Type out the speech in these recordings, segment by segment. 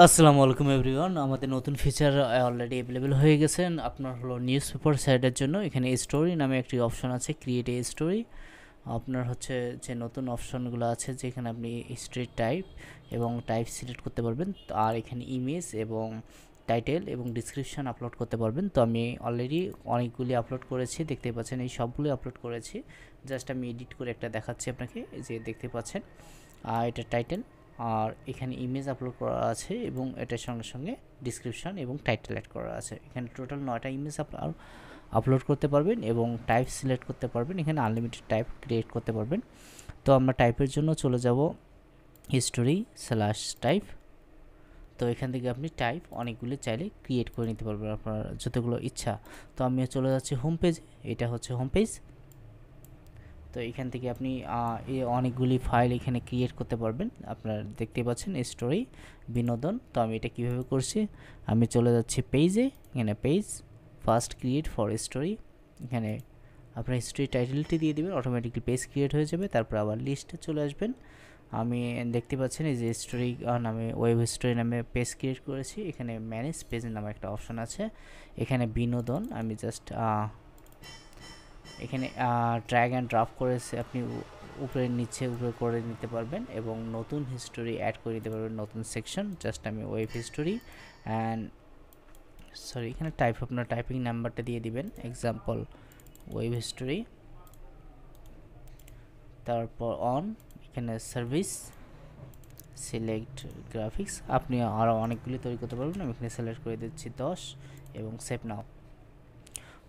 আসসালামু আলাইকুম এভরিওয়ান, আমাদের নতুন ফিচার অলরেডি অ্যাভেলেবেল হয়ে গেছেন আপনার হলো নিউজ পেপার সাইটের জন্য। এখানে স্টোরি নামে একটি অপশন আছে, ক্রিয়েট এ স্টোরি। আপনার হচ্ছে যে নতুন অপশনগুলো আছে যেখানে আপনি স্টোরি টাইপ এবং টাইপ সিলেক্ট করতে পারবেন, আর এখানে ইমেজ এবং টাইটেল এবং ডিসক্রিপশন আপলোড করতে পারবেন। তো আমি অলরেডি অনেকগুলি আপলোড করেছি, দেখতে পাচ্ছেন এই সবগুলি আপলোড করেছি। জাস্ট আমি এডিট করে একটা দেখাচ্ছি আপনাকে, এই যে দেখতে পাচ্ছেন এটা টাইটেল, আর এখানে ইমেজ আপলোড করা আছে এবং এটার সঙ্গে সঙ্গে ডিসক্রিপশন এবং টাইটেল অ্যাড করা আছে। এখানে টোটাল 9টা ইমেজ আপলোড করতে পারবেন এবং টাইপ সিলেক্ট করতে পারবেন। এখানে আনলিমিটেড টাইপ ক্রিয়েট করতে পারবেন। তো আমরা টাইপের জন্য চলে যাব হিস্টোরি স্ল্যাশ টাইপ। তো এখান থেকে আপনি টাইপ অনেকগুলি চাইলে ক্রিয়েট করে নিতে পারবেন আপনার যতগুলো ইচ্ছা। তো আমি চলে যাচ্ছি হোম পেজ, এটা হচ্ছে হোম পেজ। তো এখান থেকে আপনি এই অনেকগুলি ফাইল এখানে ক্রিয়েট করতে পারবেন। আপনার দেখতে পাচ্ছেন স্টোরি, বিনোদন। তো আমি এটা কিভাবে করছি, আমি চলে যাচ্ছি পেজে, এখানে page first create for story. এখানে আপনার হিস্ট্রি টাইটেলটি দিয়ে দেবেন, অটোমেটিকলি পেজ ক্রিয়েট হয়ে যাবে। তারপর আবার লিস্টে চলে আসবেন। আমি দেখতে পাচ্ছেন এই যে স্টোরি নামে ওয়েব স্টোরি নামে পেজ ক্রিয়েট করেছি। এখানে ম্যানেজ পেজ নামে একটা অপশন আছে। এখানে বিনোদন আমি জাস্ট এখানে ড্র্যাগ অ্যান্ড ড্রপ করে আপনি উপরে নিচে উপরে করে নিতে পারবেন এবং নতুন হিস্টোরি অ্যাড করে নিতে পারবেন, নতুন সেকশন। জাস্ট আমি ওয়েব হিস্টোরি অ্যান্ড সরি এখানে টাইপ আপনার টাইপিং নাম্বারটা দিয়ে দিবেন, এক্সাম্পল ওয়েব হিস্টোরি, তারপর অন, এখানে সার্ভিস, সিলেক্ট গ্রাফিক্স। আপনি আরও অনেকগুলি তৈরি করতে পারবেন, আমি এখানে সিলেক্ট করে দিচ্ছি 10 এবং সেভ নাও।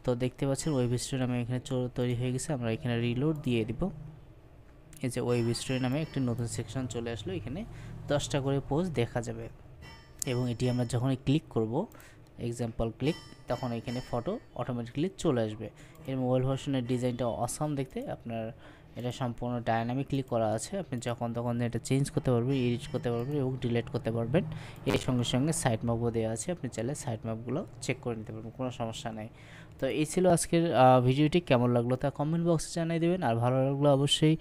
তো দেখতে পাচ্ছেন ওয়েব হিস্টোরি নামে এখানে তৈরি হয়ে গেছে। আমরা এখানে রিলোড দিয়ে দিব। এই যে ওয়েব হিস্টোরি নামে একটি নতুন সেকশন চলে আসলো, এখানে 10টা করে পোস্ট দেখা যাবে এবং এটি আমরা যখনই ক্লিক করব, এক্সাম্পল ক্লিক, তখন এখানে ফটো অটোমেটিকলি চলে আসবে। এর মোবাইল ভার্সনের ডিজাইনটা অসাম দেখতে। আপনার এটা সম্পূর্ণ ডায়নামিকলি করা আছে, আপনি যখন তখন এটা চেঞ্জ করতে পারবেন, এডিট করতে পারবেন এবং ডিলিট করতে পারবেন। এর সঙ্গে সঙ্গে সাইট ম্যাপও দেওয়া আছে, আপনি চাইলে সাইট ম্যাপগুলো চেক করে নিতে পারবেন, কোনো সমস্যা নেই। তো এই ছিল আজকের ভিডিওটি। কেমন লাগলো তা কমেন্ট বক্সে জানিয়ে দেবেন, আর ভালো লাগলো অবশ্যই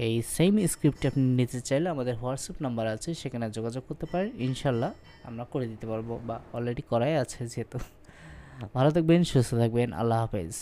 এই সেম স্ক্রিপ্ট আপনি নিতে চাইলে আমাদের হোয়াটসঅ্যাপ নাম্বার আছে, সেখানে যোগাযোগ করতে পারেন। ইনশাল্লাহ আমরা করে দিতে পারবো, বা অলরেডি করাই আছে যেহেতু। ভালো থাকবেন, সুস্থ থাকবেন, আল্লাহ হাফেজ।